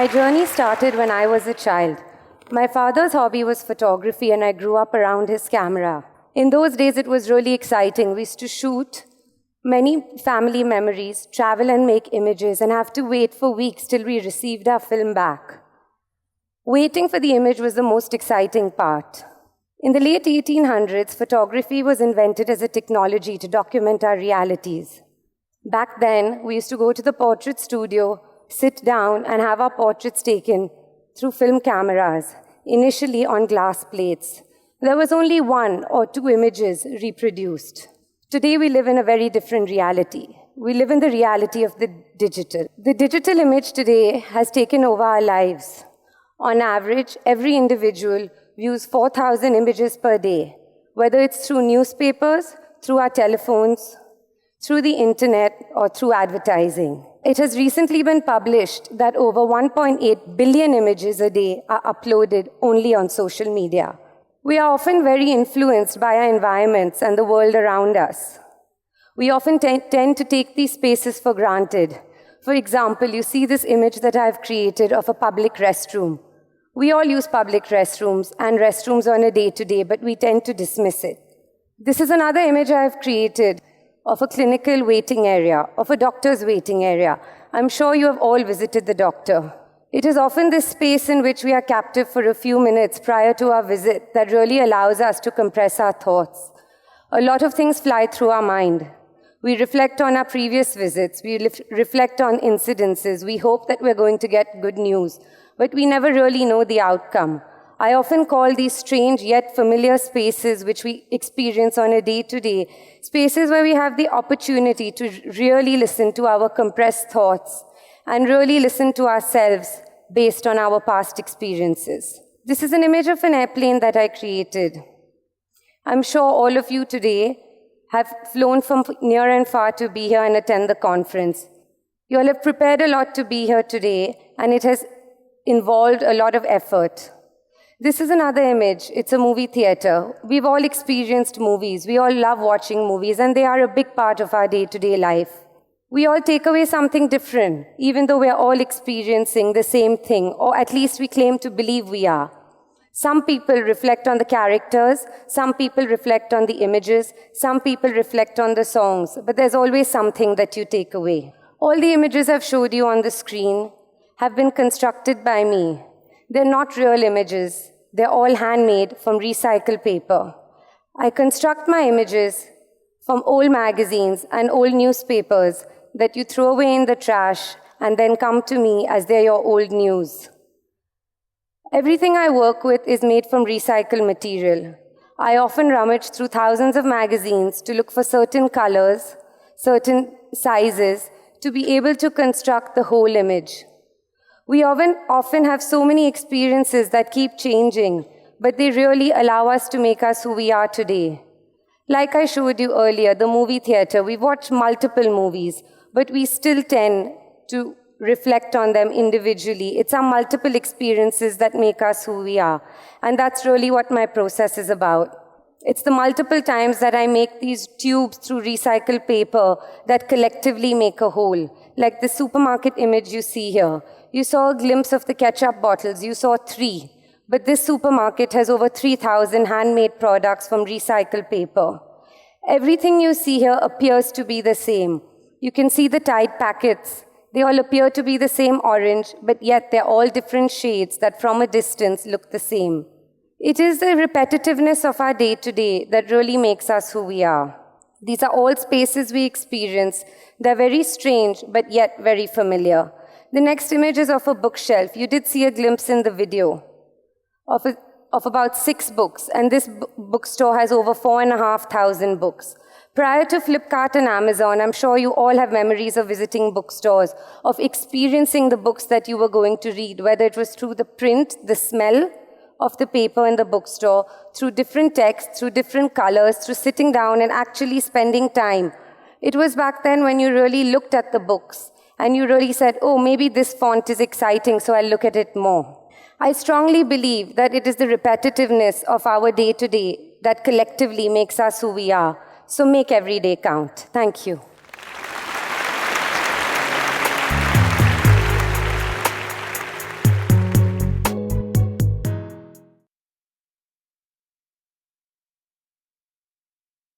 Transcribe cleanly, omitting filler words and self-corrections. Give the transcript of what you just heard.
My journey started when I was a child. My father's hobby was photography, and I grew up around his camera. In those days, it was really exciting. We used to shoot many family memories, travel and make images, and have to wait for weeks till we received our film back. Waiting for the image was the most exciting part. In the late 1800s, photography was invented as a technology to document our realities. Back then, we used to go to the portrait studio, sit down, and have our portraits taken through film cameras, initially on glass plates. There was only 1 or 2 images reproduced. Today, we live in a very different reality. We live in the reality of the digital. The digital image today has taken over our lives. On average, every individual views 4,000 images per day, whether it's through newspapers, through our telephones, through the internet, or through advertising. It has recently been published that over 1.8 billion images a day are uploaded only on social media. We are often very influenced by our environments and the world around us. We often tend to take these spaces for granted. For example, you see this image that I've created of a public restroom. We all use public restrooms and restrooms on a day-to-day, but we tend to dismiss it. This is another image I've created of a clinical waiting area, of a doctor's waiting area. I'm sure you have all visited the doctor. It is often this space in which we are captive for a few minutes prior to our visit that really allows us to compress our thoughts. A lot of things fly through our mind. We reflect on our previous visits. We reflect on incidences. We hope that we're going to get good news, but we never really know the outcome. I often call these strange yet familiar spaces which we experience on a day-to-day, spaces where we have the opportunity to really listen to our compressed thoughts and really listen to ourselves based on our past experiences. This is an image of an airplane that I created. I'm sure all of you today have flown from near and far to be here and attend the conference. You all have prepared a lot to be here today, and it has involved a lot of effort. This is another image. It's a movie theater. We've all experienced movies. We all love watching movies, and they are a big part of our day-to-day life. We all take away something different, even though we're all experiencing the same thing, or at least we claim to believe we are. Some people reflect on the characters, some people reflect on the images, some people reflect on the songs, but there's always something that you take away. All the images I've showed you on the screen have been constructed by me. They're not real images. They're all handmade from recycled paper. I construct my images from old magazines and old newspapers that you throw away in the trash and then come to me as they're your old news. Everything I work with is made from recycled material. I often rummage through thousands of magazines to look for certain colors, certain sizes, to be able to construct the whole image. We often have so many experiences that keep changing, but they really allow us to make us who we are today. Like I showed you earlier, the movie theater, we've watched multiple movies, but we still tend to reflect on them individually. It's our multiple experiences that make us who we are. And that's really what my process is about. It's the multiple times that I make these tubes through recycled paper that collectively make a whole. Like the supermarket image you see here. You saw a glimpse of the ketchup bottles. You saw 3. But this supermarket has over 3,000 handmade products from recycled paper. Everything you see here appears to be the same. You can see the Tide packets. They all appear to be the same orange, but yet they're all different shades that from a distance look the same. It is the repetitiveness of our day-to-day that really makes us who we are. These are all spaces we experience. They're very strange, but yet very familiar. The next image is of a bookshelf. You did see a glimpse in the video of about 6 books, and this bookstore has over 4,500 books. Prior to Flipkart and Amazon, I'm sure you all have memories of visiting bookstores, of experiencing the books that you were going to read, whether it was through the print, the smell of the paper in the bookstore, through different texts, through different colors, through sitting down and actually spending time. It was back then when you really looked at the books and you really said, oh, maybe this font is exciting, so I'll look at it more. I strongly believe that it is the repetitiveness of our day-to-day that collectively makes us who we are. So make every day count. Thank you.